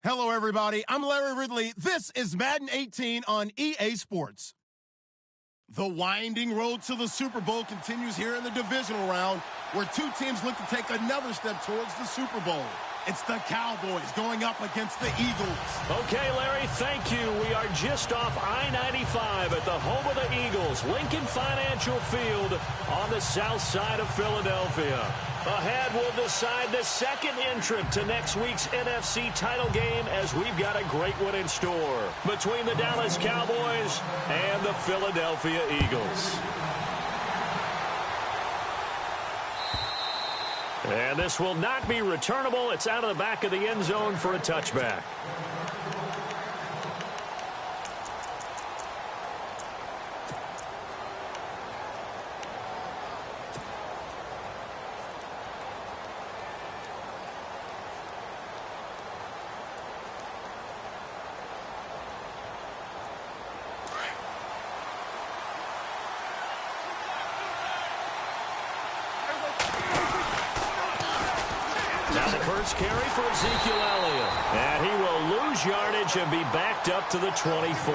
Hello, everybody. I'm Larry Ridley. This is Madden 18 on EA Sports. The winding road to the Super Bowl continues here in the divisional round, where two teams look to take another step towards the Super Bowl. It's the Cowboys going up against the Eagles. Okay, Larry, thank you. We are just off I-95 at the home of the Eagles, Lincoln Financial Field on the south side of Philadelphia. Ahead, we'll decide the second entrant to next week's NFC title game, as we've got a great one in store between the Dallas Cowboys and the Philadelphia Eagles. And this will not be returnable. It's out of the back of the end zone for a touchback. Now the first carry for Ezekiel Elliott. And he will lose yardage and be backed up to the 24.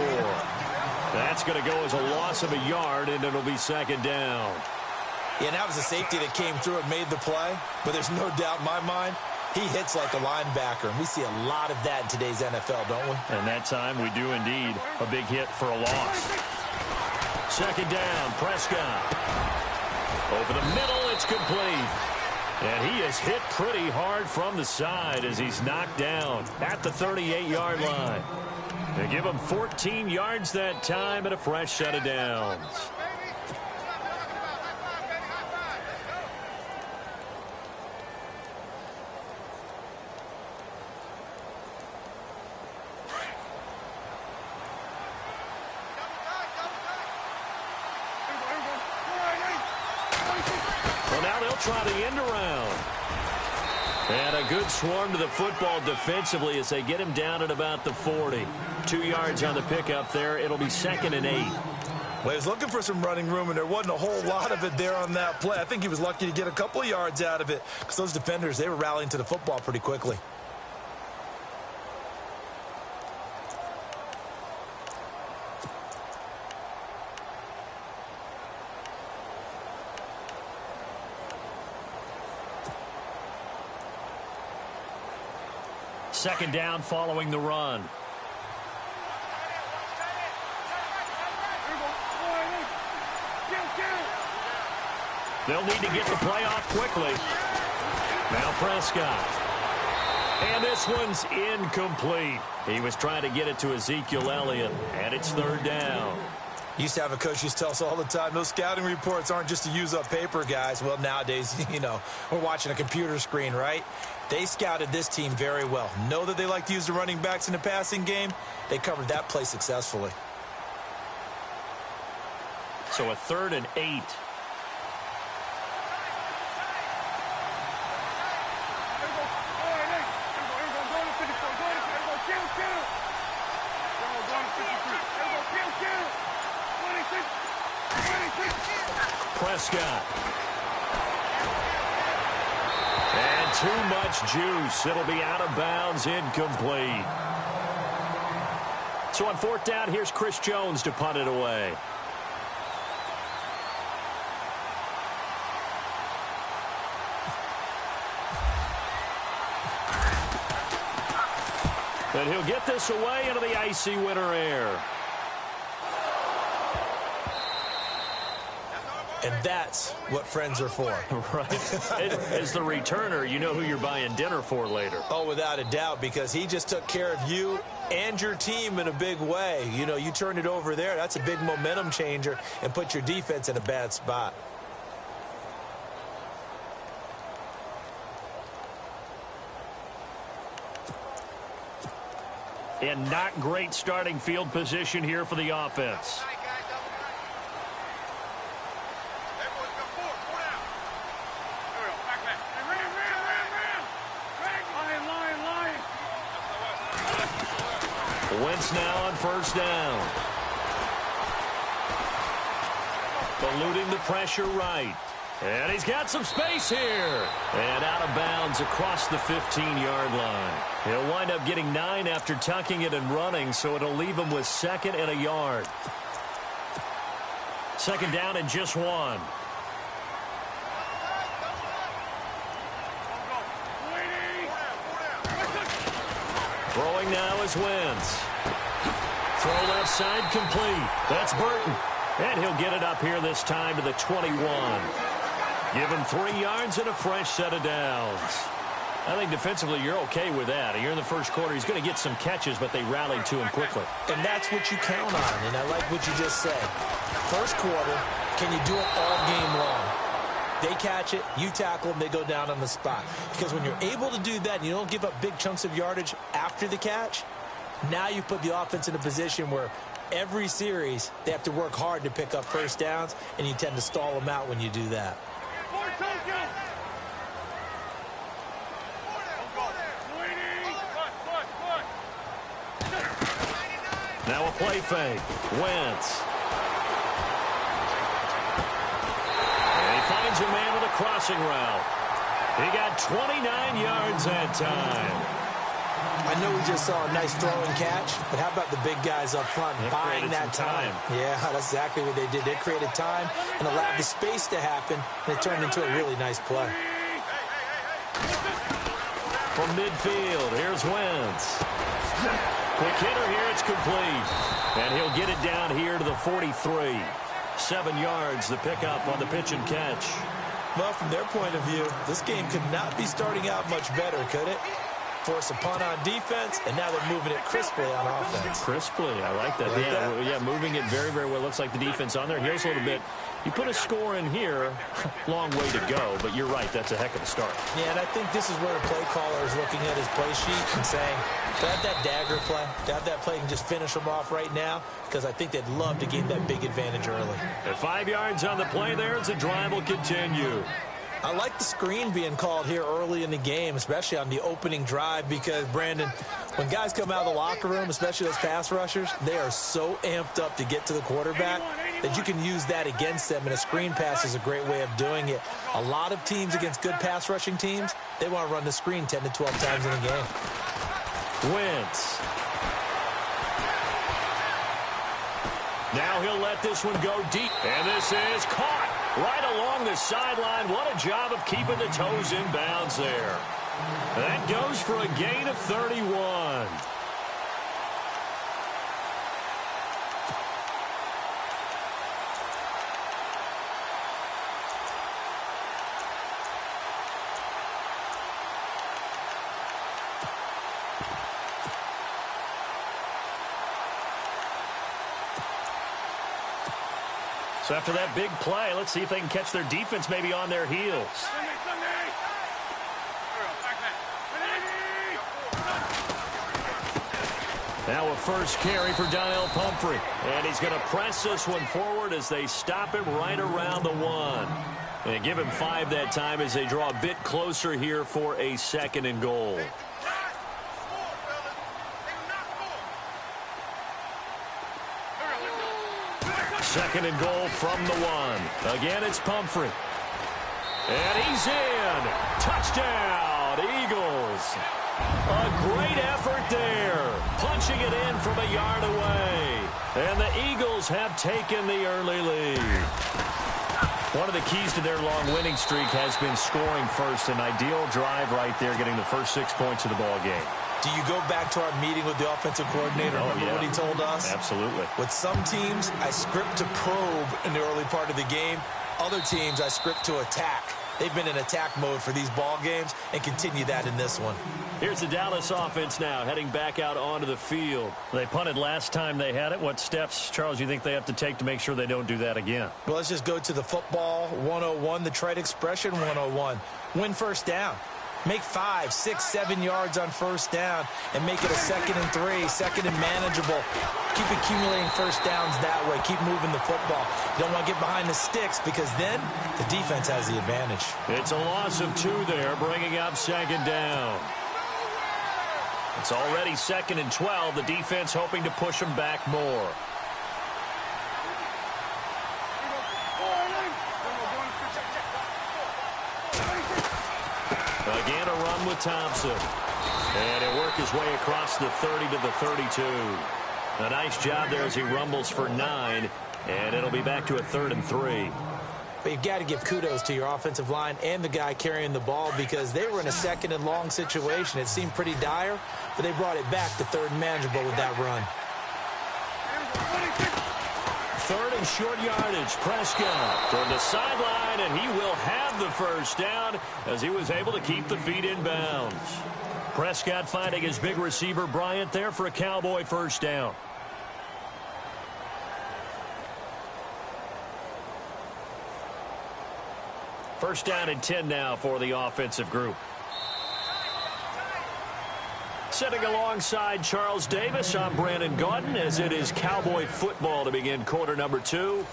That's going to go as a loss of a yard, and it'll be second down. Yeah, and that was a safety that came through and made the play. But there's no doubt in my mind, he hits like a linebacker. And we see a lot of that in today's NFL, don't we? And that time we do indeed. A big hit for a loss. Second down, Prescott. Over the middle, it's complete. And he is hit pretty hard from the side as he's knocked down at the 38-yard line. They give him 14 yards that time and a fresh set of downs. Well, now they'll try the end around. And a good swarm to the football defensively as they get him down at about the 40. 2 yards on the pickup there. It'll be 2nd and 8. Well, he was looking for some running room, and there wasn't a whole lot of it there on that play. I think he was lucky to get a couple of yards out of it because those defenders, they were rallying to the football pretty quickly. Second down following the run. They'll need to get the play off quickly. Now Prescott. And this one's incomplete. He was trying to get it to Ezekiel Elliott, and it's third down. Used to have a coach used to tell us all the time, those scouting reports aren't just to use up paper, guys. Well, nowadays, we're watching a computer screen, right? They scouted this team very well. Know that they like to use the running backs in the passing game. They covered that play successfully. So a 3rd and 8. Prescott. And too much juice. It'll be out of bounds, incomplete. So on 4th down, here's Chris Jones to punt it away. And he'll get this away into the icy winter air. And that's what friends are for. Right. As the returner, you know who you're buying dinner for later. Oh, without a doubt, because he just took care of you and your team in a big way. You turned it over there. That's a big momentum changer and put your defense in a bad spot. And not great starting field position here for the offense. Wentz now on 1st down. Eluding the pressure right. And he's got some space here. And out of bounds across the 15-yard line. He'll wind up getting 9 after tucking it and running, so it'll leave him with 2nd and a yard. 2nd down and just 1. Throwing now is Wentz. Throw left side complete. That's Burton. And he'll get it up here this time to the 21. Give him 3 yards and a fresh set of downs. I think defensively you're okay with that. You're in the first quarter. He's going to get some catches, but they rallied to him quickly. And that's what you count on, and I like what you just said. First quarter, can you do it all game long? They catch it, you tackle them, they go down on the spot. Because when you're able to do that and you don't give up big chunks of yardage after the catch, now you put the offense in a position where every series they have to work hard to pick up first downs, and you tend to stall them out when you do that. Now a play fake. Wentz. And he finds a man with a crossing route. He got 29 yards that time. I know we just saw a nice throw and catch, but how about the big guys up front buying that time? Yeah, that's exactly what they did. They created time and allowed the space to happen, and it turned into a really nice play. From midfield, here's Wentz. Quick hitter here, it's complete. And he'll get it down here to the 43. 7 yards, the pickup on the pitch and catch. Well, from their point of view, this game could not be starting out much better, could it? Force a punt on defense, and now they're moving it crisply on offense. Crisply, I like that. Yeah, moving it very, very well. Looks like the defense on their heels a little bit. You put a score in here, long way to go, but you're right, that's a heck of a start. Yeah, and I think this is where a play caller is looking at his play sheet and saying, to have that dagger play, to have that play and just finish them off right now, because I think they'd love to gain that big advantage early. At 5 yards on the play there, as the drive will continue. I like the screen being called here early in the game, especially on the opening drive, because, Brandon, when guys come out of the locker room, especially those pass rushers, they are so amped up to get to the quarterback that you can use that against them, and a screen pass is a great way of doing it. A lot of teams against good pass rushing teams, they want to run the screen 10 to 12 times in a game. Wentz. Now he'll let this one go deep, and this is caught. Right along the sideline. What a job of keeping the toes in bounds there. That goes for a gain of 31. So after that big play, let's see if they can catch their defense maybe on their heels. Now a first carry for Donnell Pumphrey. And he's going to press this one forward as they stop him right around the 1. And give him 5 that time as they draw a bit closer here for a 2nd and goal. Second and goal from the 1. Again, it's Pumphrey. And he's in. Touchdown, Eagles. A great effort there. Punching it in from a yard away. And the Eagles have taken the early lead. One of the keys to their long winning streak has been scoring first. An ideal drive right there, getting the first 6 points of the ball game. Do you go back to our meeting with the offensive coordinator? Remember what he told us? Absolutely. With some teams, I script to probe in the early part of the game. Other teams, I script to attack. They've been in attack mode for these ball games and continue that in this one. Here's the Dallas offense now, heading back out onto the field. They punted last time they had it. What steps, Charles, do you think they have to take to make sure they don't do that again? Well, let's just go to the football 101, the trite expression 101. Win first down. Make 5, 6, 7 yards on first down and make it a 2nd and 3, 2nd and manageable. Keep accumulating first downs that way. Keep moving the football. You don't want to get behind the sticks because then the defense has the advantage. It's a loss of 2 there, bringing up 2nd down. It's already 2nd and 12. The defense hoping to push them back more. with Thompson. And he'll work his way across the 30 to the 32. A nice job there as he rumbles for 9. And it'll be back to a 3rd and 3. But you've got to give kudos to your offensive line and the guy carrying the ball because they were in a 2nd and long situation. It seemed pretty dire, but they brought it back to 3rd and manageable with that run. 3rd and short yardage. Prescott toward the sideline, and he will have the first down as he was able to keep the feet in bounds. Prescott finding his big receiver Bryant there for a Cowboy first down. First down and 10 now for the offensive group. Sitting alongside Charles Davis, I'm Brandon Gaudin as it is Cowboy football to begin quarter number 2.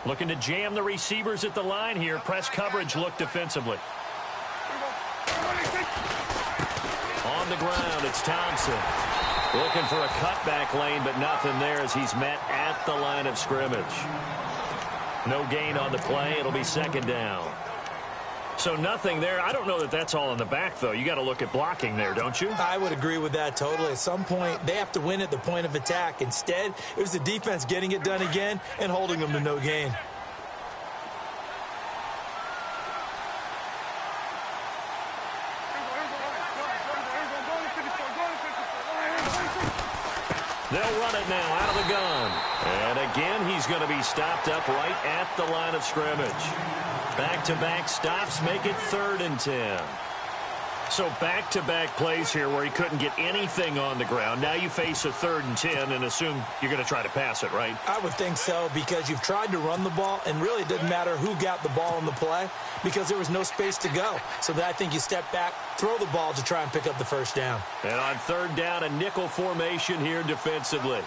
Looking to jam the receivers at the line here. Press coverage look defensively. On the ground, it's Thompson. Looking for a cutback lane, but nothing there as he's met at the line of scrimmage. No gain on the play. It'll be 2nd down. So nothing there. I don't know that that's all in the back, though. You got to look at blocking there, don't you? I would agree with that totally. At some point, they have to win at the point of attack. Instead, it was the defense getting it done again and holding them to no gain. They'll run it now out of the gun. And again, he's going to be stopped up right at the line of scrimmage. Back-to-back stops make it 3rd and 10. So back-to-back plays here where he couldn't get anything on the ground. Now you face a 3rd and 10 and assume you're going to try to pass it, right? I would think so because you've tried to run the ball, and really it didn't matter who got the ball in the play because there was no space to go. So that I think you step back, throw the ball to try and pick up the first down. And on 3rd down, a nickel formation here defensively.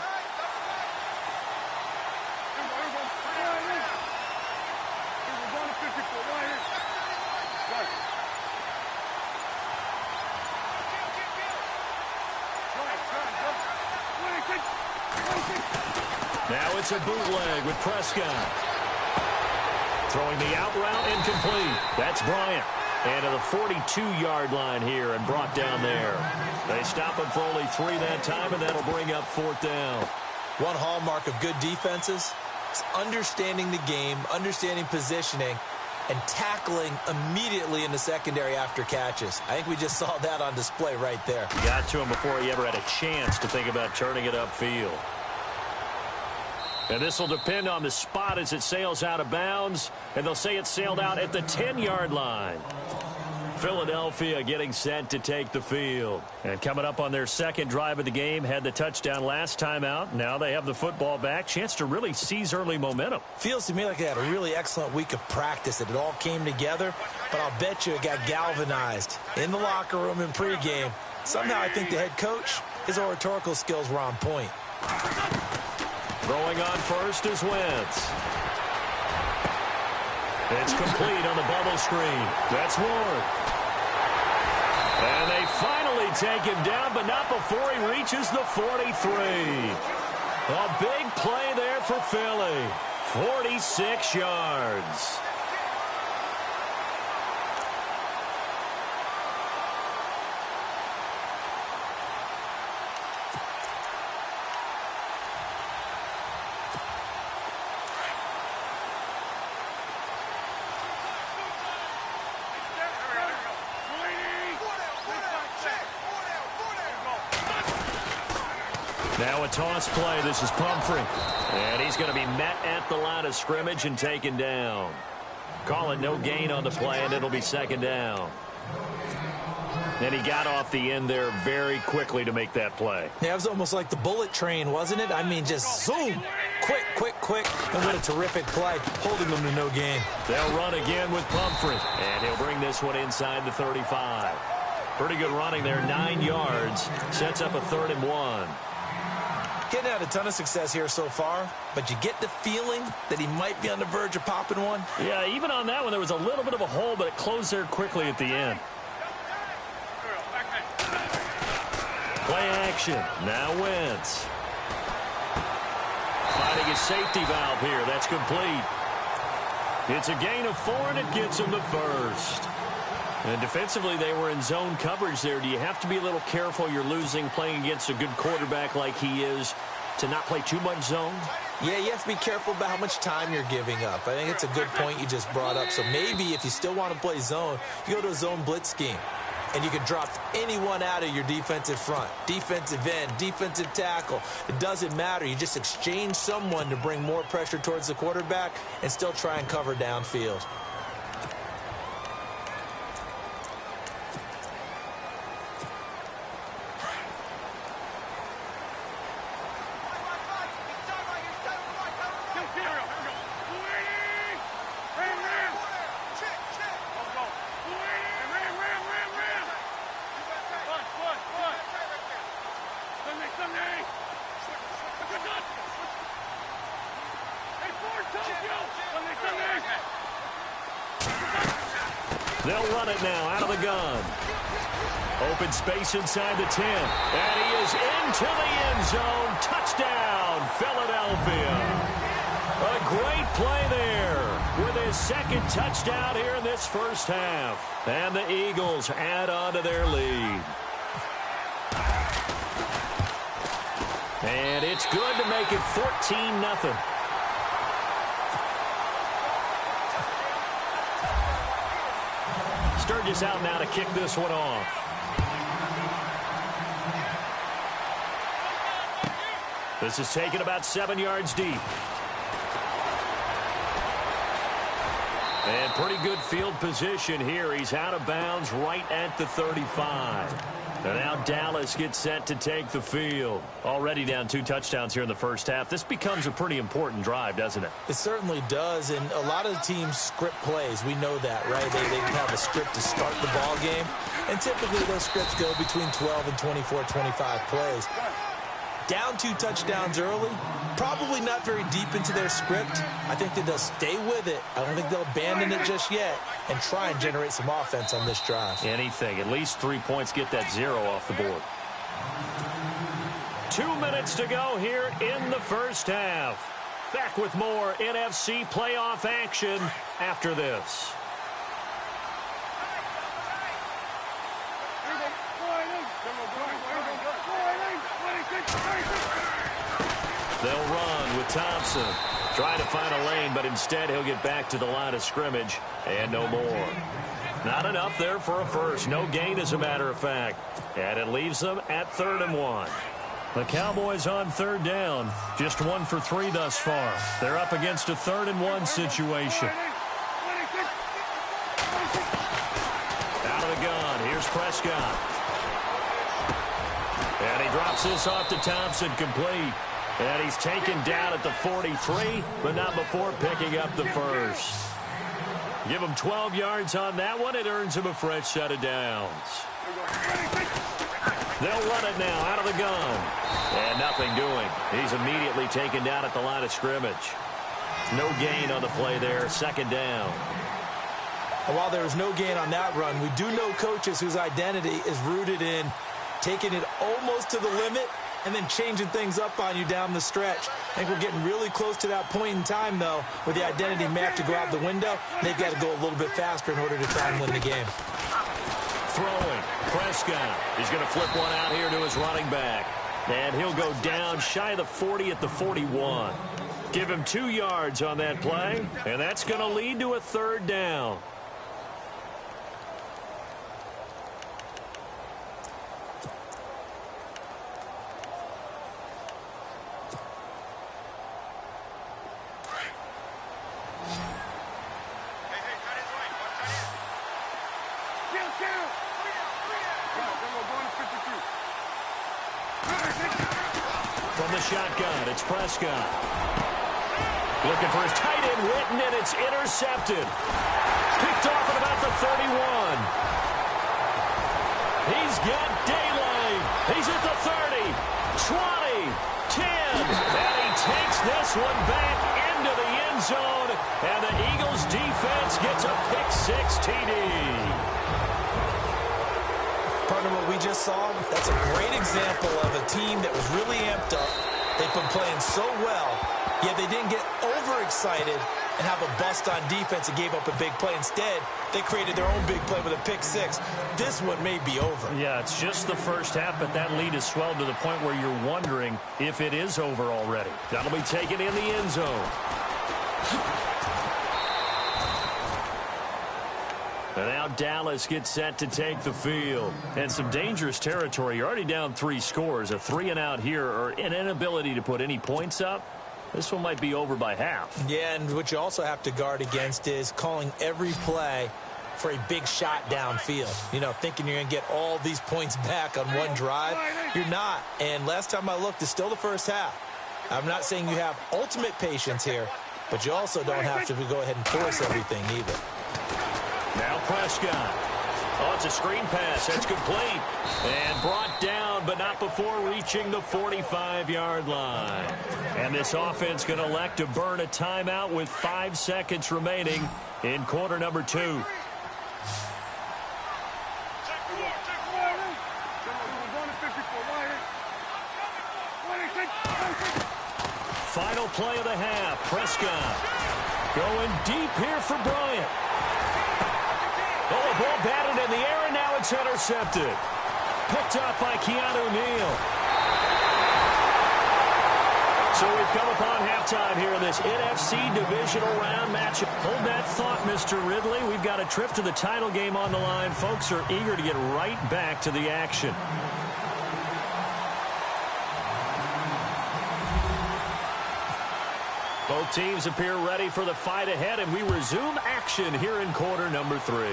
Now it's a bootleg with Prescott. Throwing the out route incomplete. That's Bryant. And to the 42-yard line here and brought down there. They stop him for only 3 that time, and that'll bring up 4th down. One hallmark of good defenses is understanding the game, understanding positioning, and tackling immediately in the secondary after catches. I think we just saw that on display right there. Got to him before he ever had a chance to think about turning it upfield. And this will depend on the spot as it sails out of bounds. And they'll say it sailed out at the 10-yard line. Philadelphia getting set to take the field. And coming up on their 2nd drive of the game, had the touchdown last time out. Now they have the football back. Chance to really seize early momentum. Feels to me like they had a really excellent week of practice. It all came together. But I'll bet you it got galvanized in the locker room in pregame. Somehow I think the head coach, his oratorical skills were on point. Throwing on first is Wentz. It's complete on the bubble screen. That's Ward. And they finally take him down, but not before he reaches the 43. A big play there for Philly. 46 yards. Now a toss play. This is Pumphrey. And he's going to be met at the line of scrimmage and taken down. Call it no gain on the play, and it'll be 2nd down. And he got off the end there very quickly to make that play. Yeah, it was almost like the bullet train, wasn't it? I mean, just zoom. Quick, quick, quick. And what a terrific play, holding them to no gain. They'll run again with Pumphrey. And he'll bring this one inside the 35. Pretty good running there, 9 yards. Sets up a 3rd and 1. Getting had a ton of success here so far, but you get the feeling that he might be on the verge of popping one. Yeah, even on that one, there was a little bit of a hole, but it closed there quickly at the end. Play action. Now Wentz. Finding his safety valve here. That's complete. It's a gain of 4, and it gets him the first. And defensively, they were in zone coverage there. Do you have to be a little careful? You're losing playing against a good quarterback like he is to not play too much zone? Yeah, you have to be careful about how much time you're giving up. I think it's a good point you just brought up. So maybe if you still want to play zone, you go to a zone blitz scheme. And you can drop anyone out of your defensive front, defensive end, defensive tackle. It doesn't matter. You just exchange someone to bring more pressure towards the quarterback and still try and cover downfield. They'll run it now out of the gun. Open space inside the 10. And he is into the end zone. Touchdown, Philadelphia. A great play there with his second touchdown here in this first half. And the Eagles add on to their lead. And it's good to make it 14-0. Sturgis out now to kick this one off. This is taken about 7 yards deep. And pretty good field position here. He's out of bounds right at the 35. And now Dallas gets set to take the field. Already down 2 touchdowns here in the first half. This becomes a pretty important drive, doesn't it? It certainly does, and a lot of teams script plays. We know that, right? They have a script to start the ball game, and typically those scripts go between 12 and 24, 25 plays. Down 2 touchdowns early, probably not very deep into their script. I think that they'll stay with it. I don't think they'll abandon it just yet and try and generate some offense on this drive. Anything. At least 3 points, get that 0 off the board. 2 minutes to go here in the first half. Back with more NFC playoff action after this. They'll run with Thompson. Trying to find a lane, but instead he'll get back to the line of scrimmage and no more. Not enough there for a first. No gain, as a matter of fact. And it leaves them at 3rd and 1. The Cowboys on 3rd down. Just 1 for 3 thus far. They're up against a 3rd and 1 situation. Out of the gun. Here's Prescott. And he drops this off to Thompson, complete. And he's taken down at the 43, but not before picking up the first. Give him 12 yards on that one. It earns him a fresh set of downs. They'll run it now out of the gun. And nothing doing. He's immediately taken down at the line of scrimmage. No gain on the play there. 2nd down. And while there was no gain on that run, we do know coaches whose identity is rooted in taking it almost to the limit and then changing things up on you down the stretch. I think we're getting really close to that point in time, though, where the identity may have to go out the window. They've got to go a little bit faster in order to try and win the game. Throwing. Prescott. He's going to flip one out here to his running back. And he'll go down shy of the 40 at the 41. Give him 2 yards on that play, and that's going to lead to a 3rd down. From the shotgun, it's Prescott. Looking for his tight end, Witten, and it's intercepted. Picked off at about the 31. He's got daylight. He's at the 30, 20, 10. takes this one back into the end zone, and the Eagles defense gets a pick-6 TD. Partner, what we just saw, that's a great example of a team that was really amped up. They've been playing so well, yet they didn't get overexcited and have a bust on defense and gave up a big play. Instead, they created their own big play with a pick-6. This one may be over. Yeah, it's just the first half, but that lead has swelled to the point where you're wondering if it is over already. That'll be taken in the end zone. And now Dallas gets set to take the field. And some dangerous territory. You're already down 3 scores. A 3-and-out here, or an inability to put any points up. This one might be over by half. Yeah, and what you also have to guard against is calling every play for a big shot downfield. You know, thinking you're going to get all these points back on one drive. You're not. And last time I looked, it's still the first half. I'm not saying you have ultimate patience here, but you also don't have to go ahead and force everything either. Now Prescott. Oh, it's a screen pass. That's complete. And brought down, but not before reaching the 45-yard line. And this offense going to elect to burn a timeout with 5 seconds remaining in quarter number 2. Final play of the half. Prescott going deep here for Bryant. Oh, a ball batted in the air, and now it's intercepted. Picked up by Keanu Neal. So we've come upon halftime here in this NFC Divisional Round matchup. Hold that thought, Mr. Ridley. We've got a trip to the title game on the line. Folks are eager to get right back to the action. Both teams appear ready for the fight ahead, and we resume action here in quarter number 3.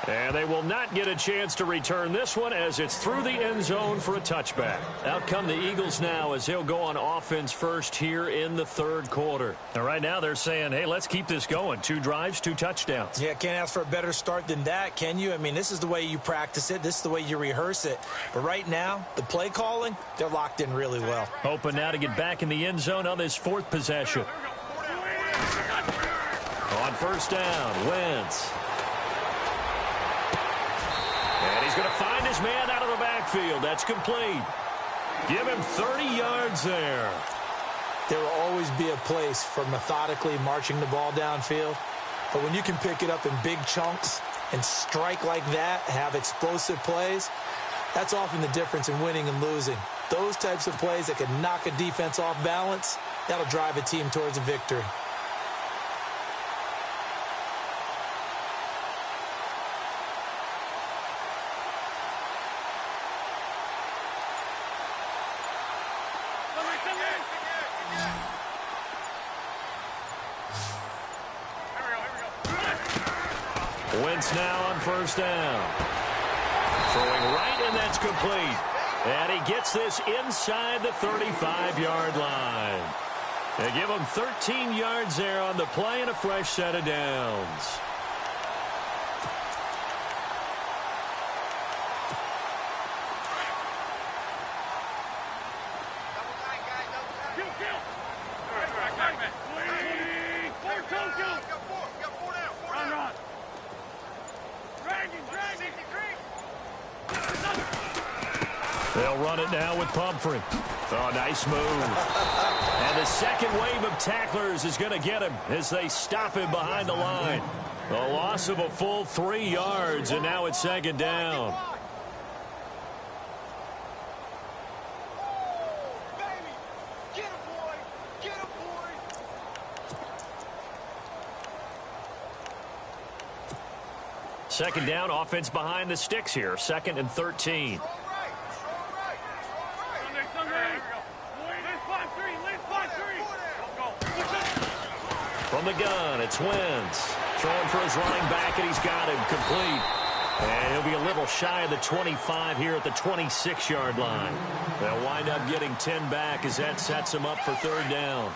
And they will not get a chance to return this one as it's through the end zone for a touchback. Out come the Eagles now as they'll go on offense first here in the third quarter. And right now they're saying, hey, let's keep this going. 2 drives, 2 touchdowns. Yeah, can't ask for a better start than that, can you? I mean, this is the way you practice it. This is the way you rehearse it. But right now, the play calling, they're locked in really well. Hoping now to get back in the end zone on this 4th possession. On first down, Wentz. And he's going to find his man out of the backfield. That's complete. Give him 30 yards there. There will always be a place for methodically marching the ball downfield. But when you can pick it up in big chunks and strike like that, have explosive plays, that's often the difference in winning and losing. Those types of plays that can knock a defense off balance, that'll drive a team towards a victory. Wentz now on first down. Throwing right, and that's complete. And he gets this inside the 35-yard line. They give him 13 yards there on the play and a fresh set of downs. They'll run it now with Pumphrey. Oh, nice move. And the second wave of tacklers is going to get him as they stop him behind the line. A loss of a full 3 yards, and now it's second down. Second down, offense behind the sticks here. 2nd and 13. From the gun, it's Wentz. Throwing for his running back, and he's got him complete. And he'll be a little shy of the 25 here at the 26-yard line. They'll wind up getting 10 back as that sets him up for third down.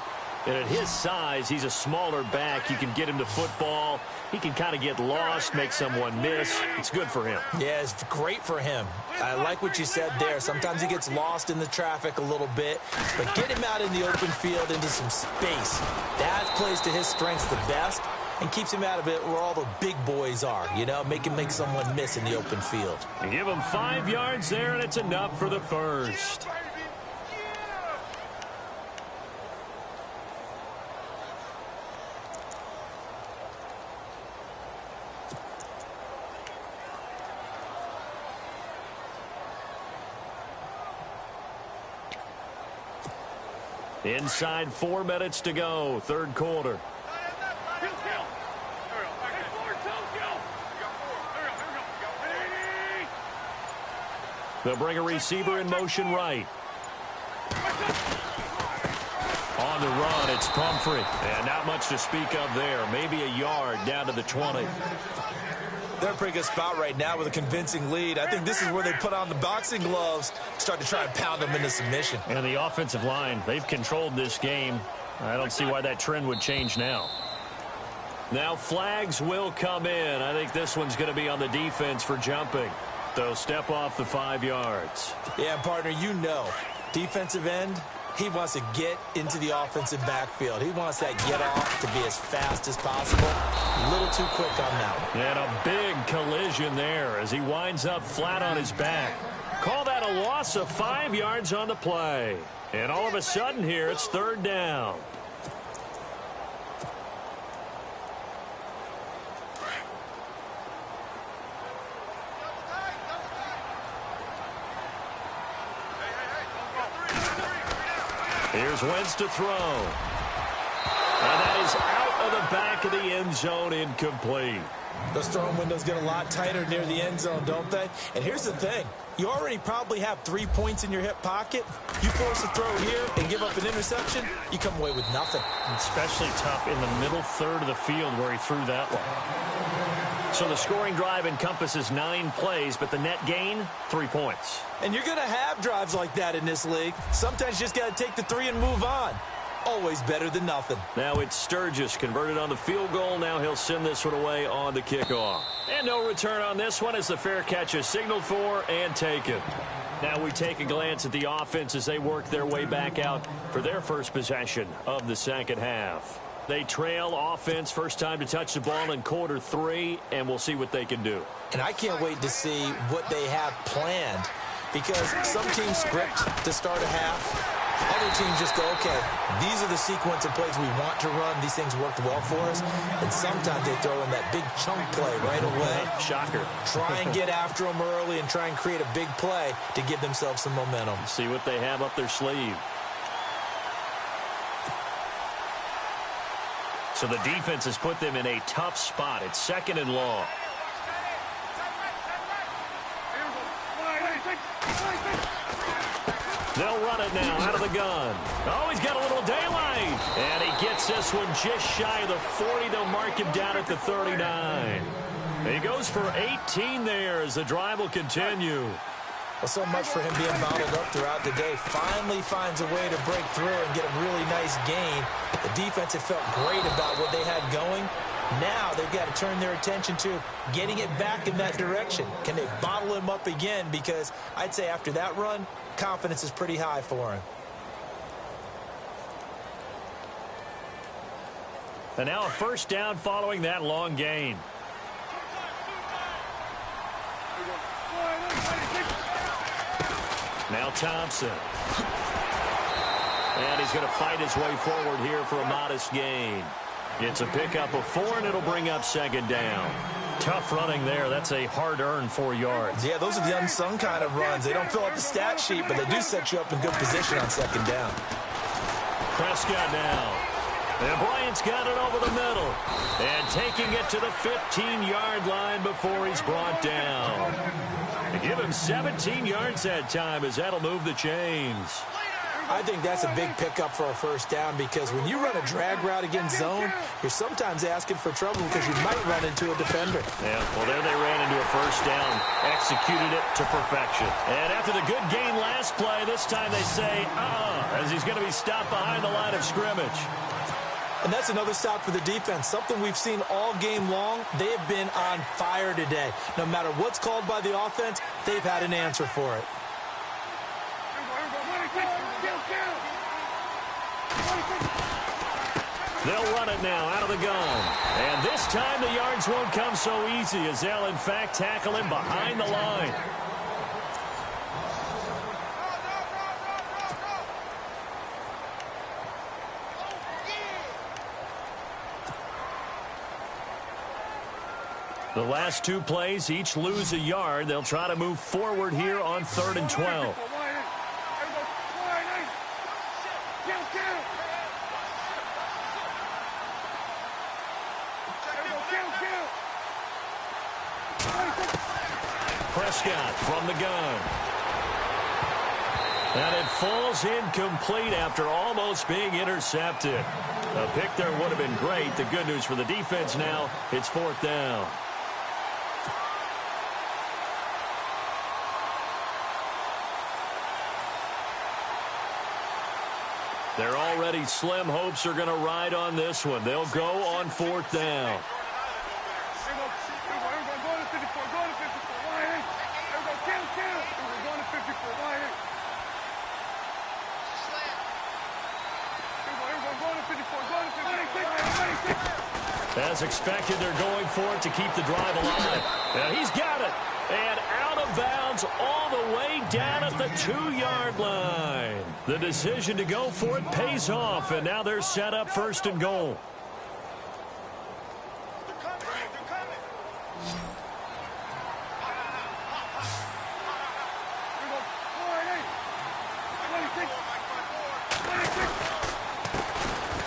And at his size, he's a smaller back. You can get him to football. He can kind of get lost, make someone miss. It's good for him. Yeah, it's great for him. I like what you said there. Sometimes he gets lost in the traffic a little bit, but get him out in the open field into some space. That plays to his strengths the best and keeps him out of it where all the big boys are, you know, make him make someone miss in the open field. And give him 5 yards there, and it's enough for the first. Inside 4 minutes to go, third quarter. They'll bring a receiver in motion right. On the run, it's Pumphrey. And not much to speak of there. Maybe a yard down to the 20. They're in a pretty good spot right now with a convincing lead. I think this is where they put on the boxing gloves, start to try and pound them into submission. And the offensive line, they've controlled this game. I don't see why that trend would change now. Now flags will come in. I think this one's going to be on the defense for jumping. They'll step off the 5 yards. Yeah, partner, you know, defensive end, he wants to get into the offensive backfield. He wants that get off to be as fast as possible. A little too quick on that one. And a big collision there as he winds up flat on his back. Call that a loss of 5 yards on the play. And all of a sudden here, it's third down. Here's Wentz to throw. And that is out of the back of the end zone, incomplete. Those throwing windows get a lot tighter near the end zone, don't they? And here's the thing. You already probably have 3 points in your hip pocket. You force a throw here and give up an interception, you come away with nothing. Especially tough in the middle third of the field where he threw that one. So the scoring drive encompasses 9 plays, but the net gain, 3 points. And you're going to have drives like that in this league. Sometimes you just got to take the 3 and move on. Always better than nothing. Now it's Sturgis converted on the field goal. Now he'll send this one away on the kickoff. And no return on this one as the fair catch is signaled for and taken. Now we take a glance at the offense as they work their way back out for their first possession of the second half. They trail offense, first time to touch the ball in quarter 3, and we'll see what they can do. And I can't wait to see what they have planned, because some teams script to start a half. Other teams just go, okay, these are the sequence of plays we want to run. These things worked well for us. And sometimes they throw in that big chunk play right away. Shocker. Try and get after them early and try and create a big play to give themselves some momentum. See what they have up their sleeve. So the defense has put them in a tough spot. It's second and long. They'll run it now out of the gun. Oh, he's got a little daylight. And he gets this one just shy of the 40. They'll mark him down at the 39. He goes for 18 there as the drive will continue. Well, so much for him being bottled up throughout the day. Finally finds a way to break through and get a really nice gain. The defense had felt great about what they had going. Now they've got to turn their attention to getting it back in that direction. Can they bottle him up again? Because I'd say after that run, confidence is pretty high for him. And now a first down following that long gain. Now Thompson. And he's going to fight his way forward here for a modest gain. It's a pickup of 4, and it'll bring up second down. Tough running there. That's a hard-earned 4 yards. Yeah, those are the unsung kind of runs. They don't fill up the stat sheet, but they do set you up in good position on second down. Prescott now. And Bryant's got it over the middle. And taking it to the 15-yard line before he's brought down. They give him 17 yards that time as that'll move the chains. I think that's a big pickup for a first down, because when you run a drag route against zone, you're sometimes asking for trouble because you might run into a defender. Yeah, well, there they ran into a first down, executed it to perfection. And after the good gain last play, this time they say, as he's going to be stopped behind the line of scrimmage. And that's another stop for the defense, something we've seen all game long. They have been on fire today. No matter what's called by the offense, they've had an answer for it. They'll run it now out of the gun. And this time the yards won't come so easy as they'll, in fact, tackle him behind the line. The last two plays each lose a yard. They'll try to move forward here on 3rd and 12. Prescott from the gun. And it falls incomplete after almost being intercepted. A pick there would have been great. The good news for the defense now, it's 4th down. They're already slim hopes are going to ride on this one. They'll go on 4th down. As expected, they're going for it to keep the drive alive. And he's got it. And out of bounds all the way down at the 2-yard line. The decision to go for it pays off, and now they're set up 1st and goal.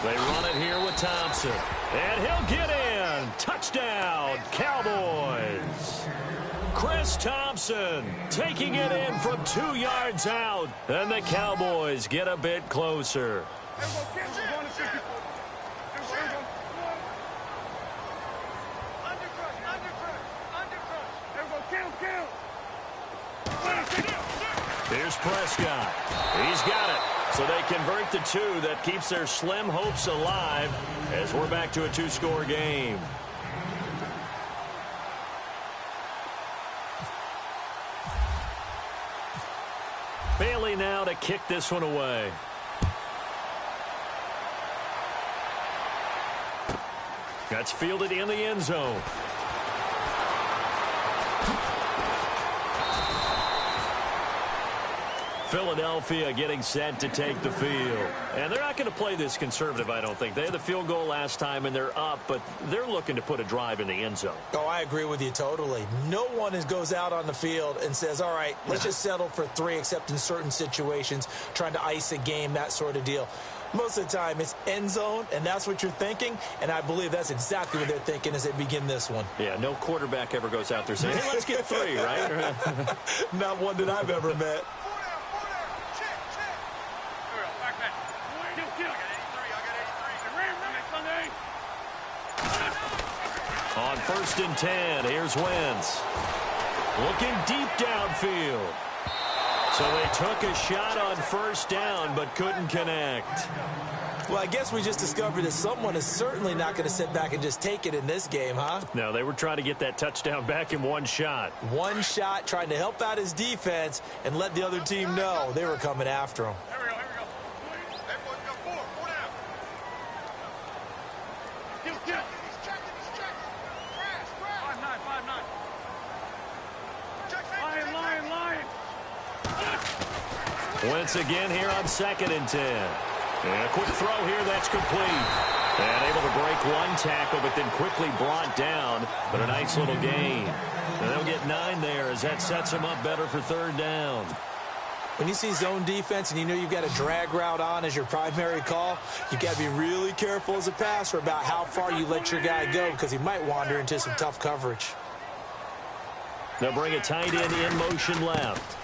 They run it here with Thompson. And he'll get in. Touchdown, Cowboys. Chris Thompson taking it in from 2 yards out. And the Cowboys get a bit closer. Here's Prescott. He's got it. So they convert the 2. That keeps their slim hopes alive as we're back to a 2-score game. Bailey now to kick this one away. That's fielded in the end zone. Philadelphia getting set to take the field. And they're not going to play this conservative, I don't think. They had the field goal last time, and they're up, but they're looking to put a drive in the end zone. Oh, I agree with you totally. No one goes out on the field and says, all right, let's just settle for 3, except in certain situations, trying to ice a game, that sort of deal. Most of the time, it's end zone, and that's what you're thinking, and I believe that's exactly what they're thinking as they begin this one. Yeah, no quarterback ever goes out there saying, hey, let's get 3, right? Not one that I've ever met. On 1st and 10, here's Wentz. Looking deep downfield. So they took a shot on 1st down, but couldn't connect. Well, I guess we just discovered that someone is certainly not going to sit back and just take it in this game, huh? No, they were trying to get that touchdown back in one shot. One shot, trying to help out his defense and let the other team know they were coming after him. Wentz again here on 2nd and 10. And a quick throw here, that's complete. And able to break one tackle, but then quickly brought down. But a nice little gain. And they'll get 9 there as that sets them up better for 3rd down. When you see zone defense and you know you've got a drag route on as your primary call, you've got to be really careful as a passer about how far you let your guy go because he might wander into some tough coverage. They'll bring a tight end in motion left.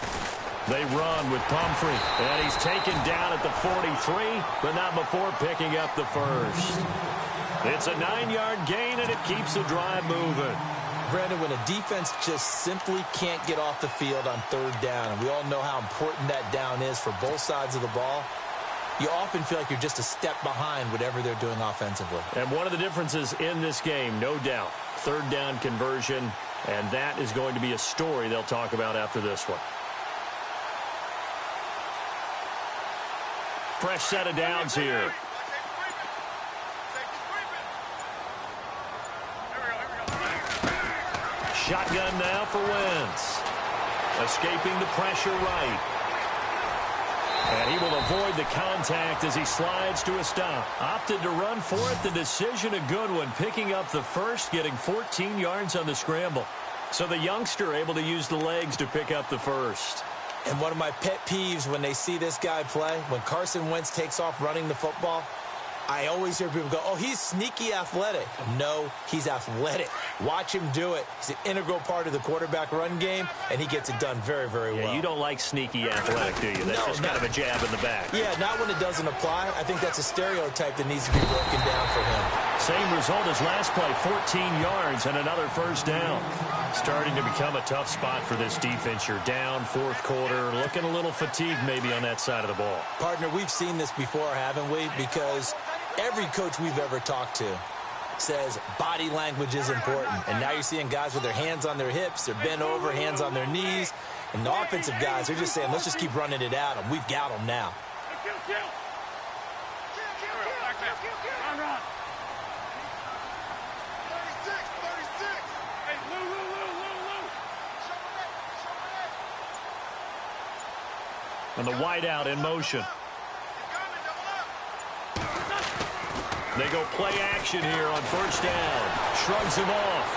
They run with Pumphrey, and he's taken down at the 43, but not before picking up the 1st. It's a 9-yard gain, and it keeps the drive moving. Brandon, when a defense just simply can't get off the field on 3rd down, and we all know how important that down is for both sides of the ball, you often feel like you're just a step behind whatever they're doing offensively. And one of the differences in this game, no doubt, third down conversion, and that is going to be a story they'll talk about after this one. Fresh set of downs here. Shotgun now for Wentz. Escaping the pressure right. And he will avoid the contact as he slides to a stop. Opted to run for it. The decision a good one. Picking up the first, getting 14 yards on the scramble. So the youngster able to use the legs to pick up the first. And one of my pet peeves when they see this guy play, when Carson Wentz takes off running the football, I always hear people go, oh, he's sneaky athletic. No, he's athletic. Watch him do it. He's an integral part of the quarterback run game, and he gets it done very, very well. You don't like sneaky athletic, do you? That's just kind of a jab in the back. Yeah, not when it doesn't apply. I think that's a stereotype that needs to be broken down for him. Same result as last play, 14 yards and another first down. Starting to become a tough spot for this defense. You're down fourth quarter, looking a little fatigued maybe on that side of the ball. Partner, we've seen this before, haven't we? Because every coach we've ever talked to says body language is important. And now you're seeing guys with their hands on their hips, they're bent over, hands on their knees. And the offensive guys, they're just saying, let's just keep running it at them. We've got them now. And the wideout in motion. They go play action here on first down. Shrugs him off.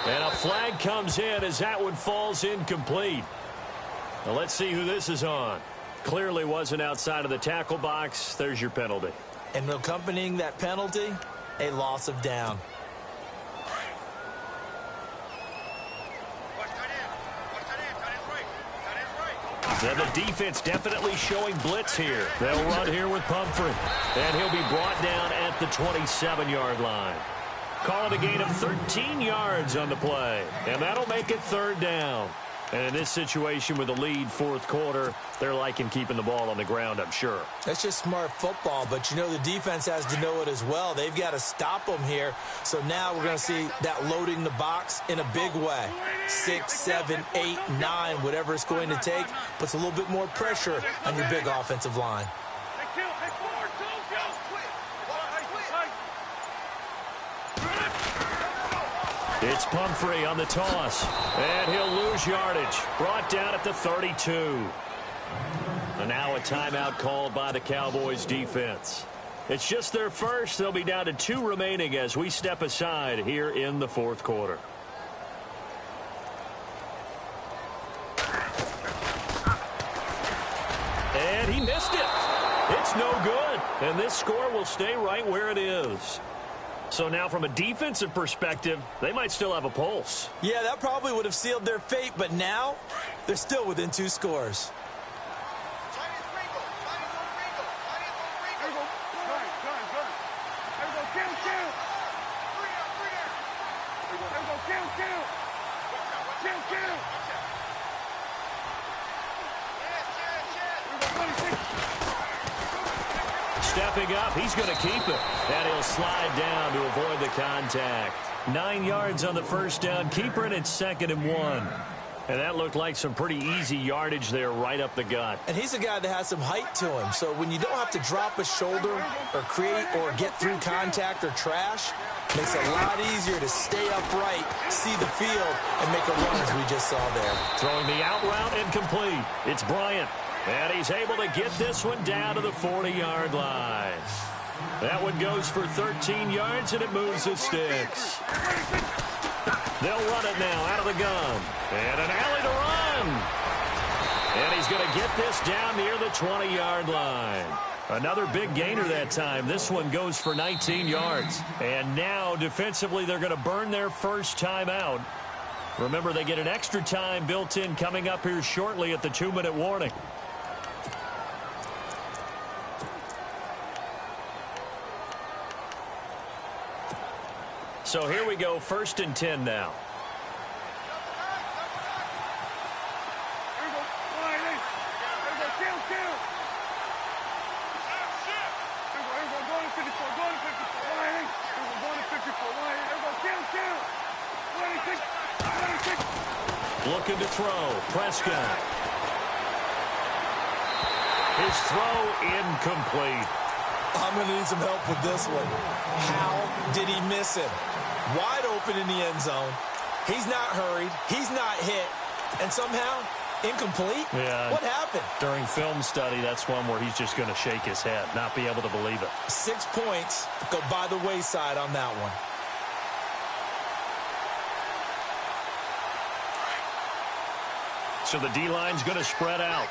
And a flag comes in as that one falls incomplete. Now let's see who this is on. Clearly wasn't outside of the tackle box. There's your penalty. And accompanying that penalty, a loss of down. And the defense definitely showing blitz here. They'll run here with Pumphrey. And he'll be brought down at the 27-yard line. Call it a gain of 13 yards on the play. And that'll make it third down. And in this situation with the lead fourth quarter, they're liking keeping the ball on the ground, I'm sure. That's just smart football, but you know the defense has to know it as well. They've got to stop them here. So now we're going to see that loading the box in a big way. 6, 7, 8, 9, whatever it's going to take, puts a little bit more pressure on your big offensive line. It's Pumphrey on the toss, and he'll lose yardage. Brought down at the 32. And now a timeout called by the Cowboys defense. It's just their first. They'll be down to 2 remaining as we step aside here in the fourth quarter. And he missed it. It's no good. And this score will stay right where it is. So now from a defensive perspective, they might still have a pulse. Yeah, that probably would have sealed their fate, but now they're still within 2 scores. Stepping up, he's going to keep it. And he'll slide down to avoid the contact. 9 yards on the first down. Keeper, and it's 2nd and 1. And that looked like some pretty easy yardage there right up the gut. And he's a guy that has some height to him. So when you don't have to drop a shoulder or create or get through contact or trash, it makes it a lot easier to stay upright, see the field, and make a run as we just saw there. Throwing the out route incomplete. It's Bryant. And he's able to get this one down to the 40-yard line. That one goes for 13 yards, and it moves the sticks. They'll run it now out of the gun. And an alley to run. And he's going to get this down near the 20-yard line. Another big gainer that time. This one goes for 19 yards. And now, defensively, they're going to burn their first time out. Remember, they get an extra time built in coming up here shortly at the 2-minute warning. So here we go, 1st and 10 now. Looking to throw. Prescott. His throw incomplete. I'm going to need some help with this one. How did he miss him? Wide open in the end zone. He's not hurried. He's not hit. And somehow, incomplete? Yeah. What happened? During film study, that's one where he's just going to shake his head, not be able to believe it. 6 points go by the wayside on that one. So the D-line's going to spread out.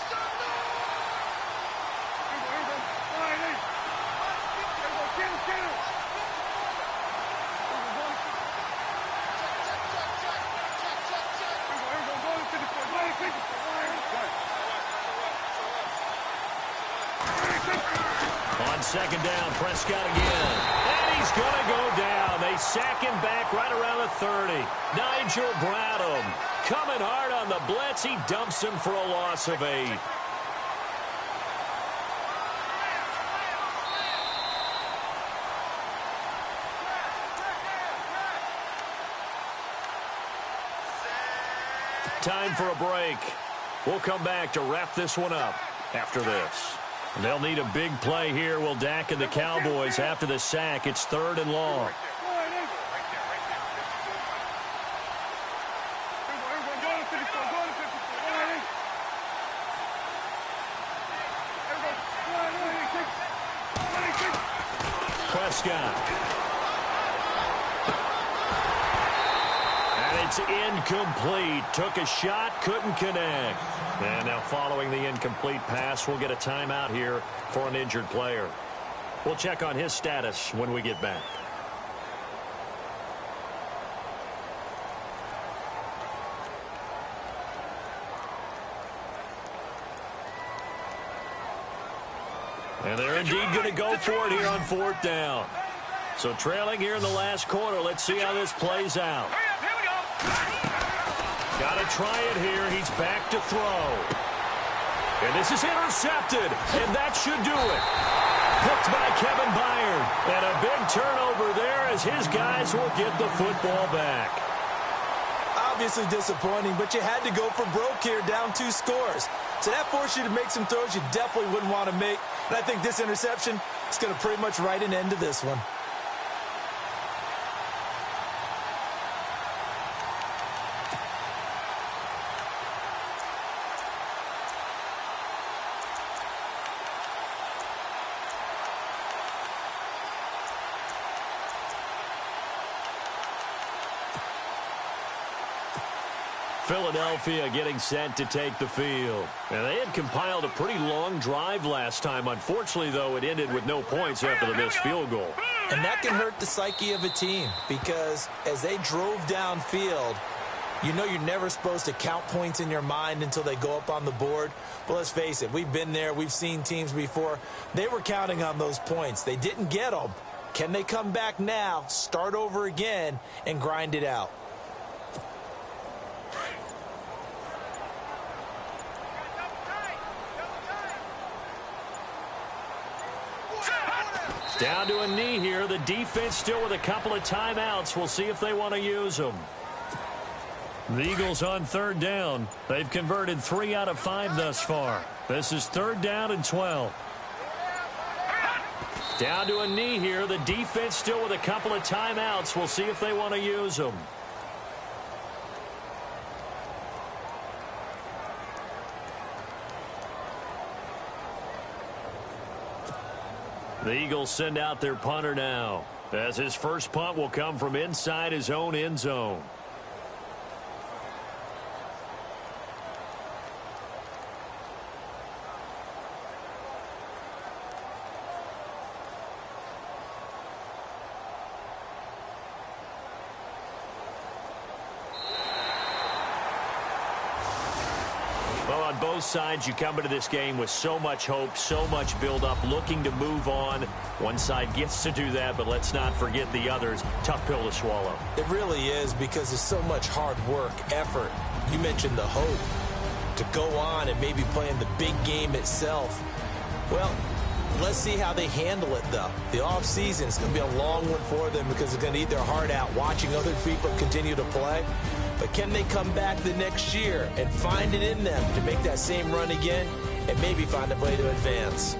On second down, Prescott again. And he's going to go down. They sack him back right around the 30. Nigel Bradham coming hard on the blitz. He dumps him for a loss of 8. Time for a break. We'll come back to wrap this one up after this. They'll need a big play here. Will Dak and the Cowboys after the sack. It's 3rd and long. Prescott. And it's incomplete. Took a shot, couldn't connect. And now following the incomplete pass, we'll get a timeout here for an injured player. We'll check on his status when we get back. And they're indeed going to go for it here on 4th down. So trailing here in the last quarter. Let's see how this plays out. Got to try it here. He's back to throw. And this is intercepted. And that should do it. Picked by Kevin Byard. And a big turnover there as his guys will get the football back. Obviously disappointing, but you had to go for broke here, down 2 scores. So that forced you to make some throws you definitely wouldn't want to make. And I think this interception is going to pretty much write an end to this one. Philadelphia getting set to take the field. And they had compiled a pretty long drive last time. Unfortunately, though, it ended with no points after the missed field goal. And that can hurt the psyche of a team because as they drove downfield, you know you're never supposed to count points in your mind until they go up on the board. But let's face it, we've been there. We've seen teams before. They were counting on those points. They didn't get them. Can they come back now, start over again, and grind it out? Down to a knee here. The defense still with a couple of timeouts. We'll see if they want to use them. The Eagles on 3rd down. They've converted 3 out of 5 thus far. This is 3rd down and 12. Down to a knee here. The defense still with a couple of timeouts. We'll see if they want to use them. The Eagles send out their punter now, as his first punt will come from inside his own end zone. On both sides, you come into this game with so much hope, so much build-up, looking to move on. One side gets to do that, but let's not forget the others. Tough pill to swallow. It really is because there's so much hard work, effort. You mentioned the hope to go on and maybe play in the big game itself. Well, Let's see how they handle it, though. The offseason is going to be a long one for them because they're going to eat their heart out watching other people continue to play. But can they come back the next year and find it in them to make that same run again and maybe find a way to advance?